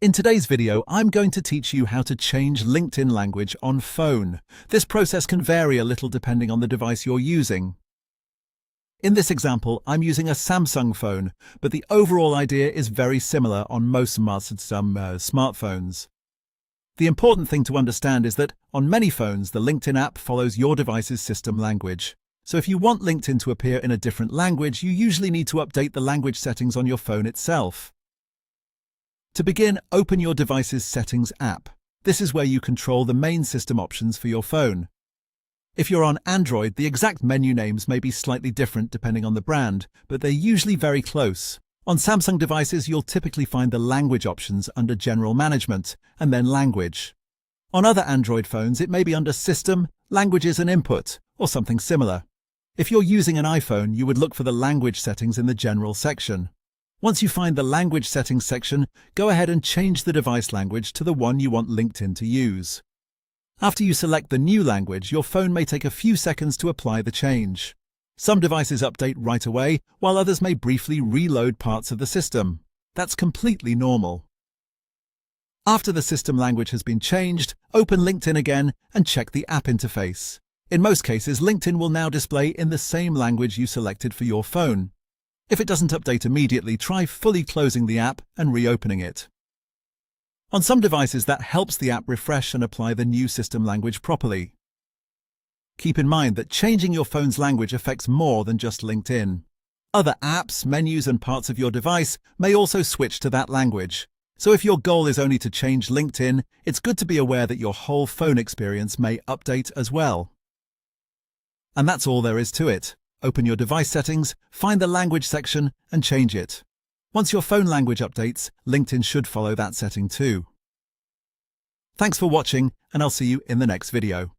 In today's video, I'm going to teach you how to change LinkedIn language on phone. This process can vary a little depending on the device you're using. In this example, I'm using a Samsung phone, but the overall idea is very similar on most smartphones. The important thing to understand is that on many phones, the LinkedIn app follows your device's system language. So if you want LinkedIn to appear in a different language, you usually need to update the language settings on your phone itself. To begin, open your device's Settings app. This is where you control the main system options for your phone. If you're on Android, the exact menu names may be slightly different depending on the brand, but they're usually very close. On Samsung devices, you'll typically find the language options under General Management, and then Language. On other Android phones, it may be under System, Languages and Input, or something similar. If you're using an iPhone, you would look for the language settings in the General section. Once you find the Language Settings section, go ahead and change the device language to the one you want LinkedIn to use. After you select the new language, your phone may take a few seconds to apply the change. Some devices update right away, while others may briefly reload parts of the system. That's completely normal. After the system language has been changed, open LinkedIn again and check the app interface. In most cases, LinkedIn will now display in the same language you selected for your phone. If it doesn't update immediately, try fully closing the app and reopening it. On some devices, that helps the app refresh and apply the new system language properly. Keep in mind that changing your phone's language affects more than just LinkedIn. Other apps, menus, and parts of your device may also switch to that language. So if your goal is only to change LinkedIn, it's good to be aware that your whole phone experience may update as well. And that's all there is to it. Open your device settings, find the language section, and change it. Once your phone language updates, LinkedIn should follow that setting too. Thanks for watching, and I'll see you in the next video.